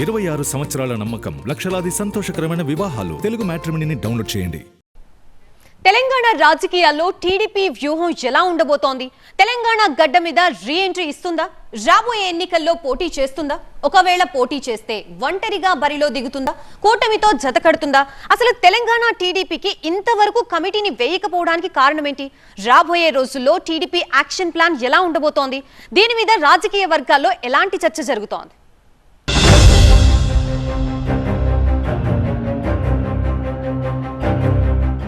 26 సంవత్సరాల నమ్మకం, లక్షలాది సంతోషకరమైన వివాహాలు. తెలుగు మ్యాట్రిమోనీని డౌన్లోడ్ చేయండి. తెలంగాణ రాజకీయాల్లో టీడీపీ వ్యూహం ఎలా ఉండబోతోంది? తెలంగాణ గడ్డ మీద రీ ఎంట్రీ ఇస్తుందా? రాబోయే ఎన్నికల్లో పోటీ చేస్తుందా? ఒకవేళ పోటీ చేస్తే ఒంటరిగా బరిలో దిగుతుందా? కూటమితో జతకడుతుందా? అసలు తెలంగాణ టీడీపీకి ఇంతవరకు కమిటీని వేయకపోవడానికి కారణమేంటి? రాబోయే రోజుల్లో టీడీపీ యాక్షన్ ప్లాన్ ఎలా ఉండబోతోంది? దీని మీద రాజకీయ వర్గాల్లో ఎలాంటి చర్చ జరుగుతోంది?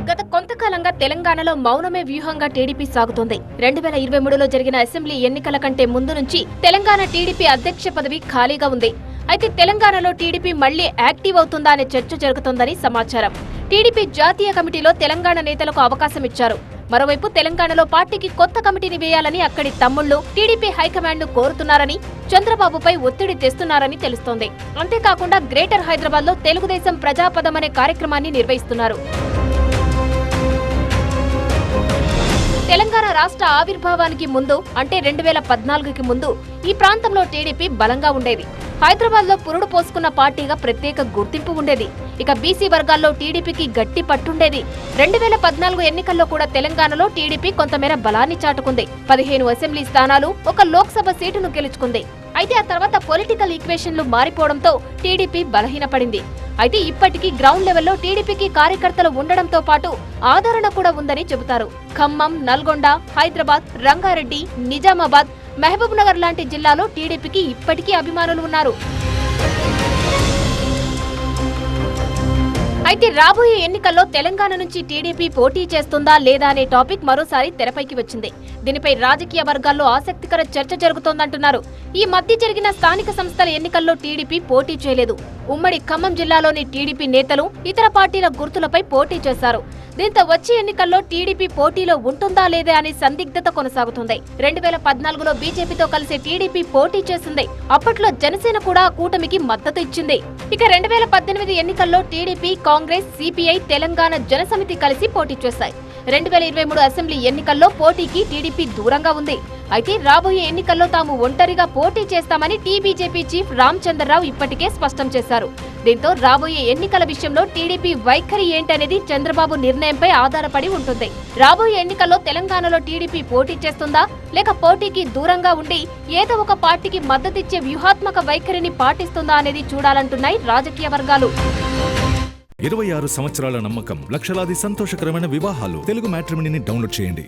గత కొంతకాలంగా తెలంగాణలో మౌనమే వ్యూహంగా టీడీపీ సాగుతోంది. 2023లో జరిగిన అసెంబ్లీ ఎన్నికల కంటే ముందు నుంచి తెలంగాణ టీడీపీ అధ్యక్ష పదవి ఖాళీగా ఉంది. అయితే తెలంగాణలో టీడీపీ మళ్లీ యాక్టివ్ అవుతుందా అనే చర్చ జరుగుతోందని సమాచారం. టీడీపీ జాతీయ కమిటీలో తెలంగాణ నేతలకు అవకాశం ఇచ్చారు. మరోవైపు తెలంగాణలో పార్టీకి కొత్త కమిటీని వేయాలని అక్కడి తమ్ముళ్లు టీడీపీ హైకమాండ్ ను కోరుతున్నారని, చంద్రబాబుపై ఒత్తిడి తెస్తున్నారని తెలుస్తోంది. అంతేకాకుండా గ్రేటర్ హైదరాబాద్ లో తెలుగుదేశం ప్రజాపదం అనే కార్యక్రమాన్ని నిర్వహిస్తున్నారు. తెలంగాణ రాష్ట్ర ఆవిర్భావానికి ముందు అంటే 2014కి ముందు ఈ ప్రాంతంలో టీడీపీ బలంగా ఉండేది. హైదరాబాద్ లో పురుడు పోసుకున్న పార్టీగా ప్రత్యేక గుర్తింపు ఉండేది. ఇక బీసీ వర్గాల్లో టీడీపీకి గట్టి పట్టుండేది. 2014 ఎన్నికల్లో కూడా తెలంగాణలో టీడీపీ కొంతమేర బలాన్ని చాటుకుంది. 15 అసెంబ్లీ స్థానాలు, ఒక లోక్సభ సీటును గెలుచుకుంది. అయితే ఆ తర్వాత పొలిటికల్ ఈక్వేషన్లు మారిపోవడంతో టీడీపీ బలహీనపడింది. అయితే ఇప్పటికీ గ్రౌండ్ లెవెల్లో టీడీపీకి కార్యకర్తలు ఉండడంతో పాటు ఆదరణ కూడా ఉందని చెబుతారు. ఖమ్మం, నల్గొండ, హైదరాబాద్, రంగారెడ్డి, నిజామాబాద్, మహబూబ్ నగర్ లాంటి జిల్లాలో టీడీపీకి ఇప్పటికీ అభిమానులు ఉన్నారు. అయితే రాబోయే ఎన్నికల్లో తెలంగాణ నుంచి టీడీపీ పోటీ చేస్తుందా లేదా అనే టాపిక్ మరోసారి తెరపైకి వచ్చింది. దీనిపై రాజకీయ వర్గాల్లో ఆసక్తికర చర్చ జరుగుతోందంటున్నారు. ఈ మధ్య జరిగిన స్థానిక సంస్థల ఎన్నికల్లో టీడీపీ పోటీ చేయలేదు. ఉమ్మడి ఖమ్మం జిల్లాలోని టీడీపీ నేతలు ఇతర పార్టీల గుర్తులపై పోటీ చేశారు. దీంతో వచ్చే ఎన్నికల్లో టీడీపీ పోటీలో ఉంటుందా లేదా అనే సందిగ్ధత కొనసాగుతుంది. 2014లో బీజేపీతో కలిసి టీడీపీ పోటీ చేసింది. అప్పట్లో జనసేన కూడా కూటమికి మద్దతు ఇచ్చింది. ఇక 2018 ఎన్నికల్లో టీడీపీ, కాంగ్రెస్, సిపిఐ, తెలంగాణ జనసమితి కలిసి పోటీ చేశాయి. 2023 అసెంబ్లీ ఎన్నికల్లో పోటీకి టీడీపీ దూరంగా ఉంది. అయితే రాబోయే ఎన్నికల్లో తాము ఒంటరిగా పోటీ చేస్తామని టీబీజేపీ చీఫ్ రామచంద్రరావు ఇప్పటికే స్పష్టం చేశారు. దీంతో రాబోయే ఎన్నికల విషయంలో టీడీపీ వైఖరి ఏంటనేది చంద్రబాబు నిర్ణయంపై ఆధారపడి ఉంటుంది. రాబోయే ఎన్నికల్లో తెలంగాణలో టీడీపీ పోటీ చేస్తుందా లేక పోటీకి దూరంగా ఉండి ఏదో ఒక పార్టీకి మద్దతిచ్చే వ్యూహాత్మక వైఖరిని పాటిస్తుందా అనేది చూడాలంటున్నాయి రాజకీయ వర్గాలు. 26 సంవత్సరాల నమ్మకం, లక్షలాది సంతోషకరమైన వివాహాలు. తెలుగు మ్యాట్రిమోనీని డౌన్లోడ్ చేయండి.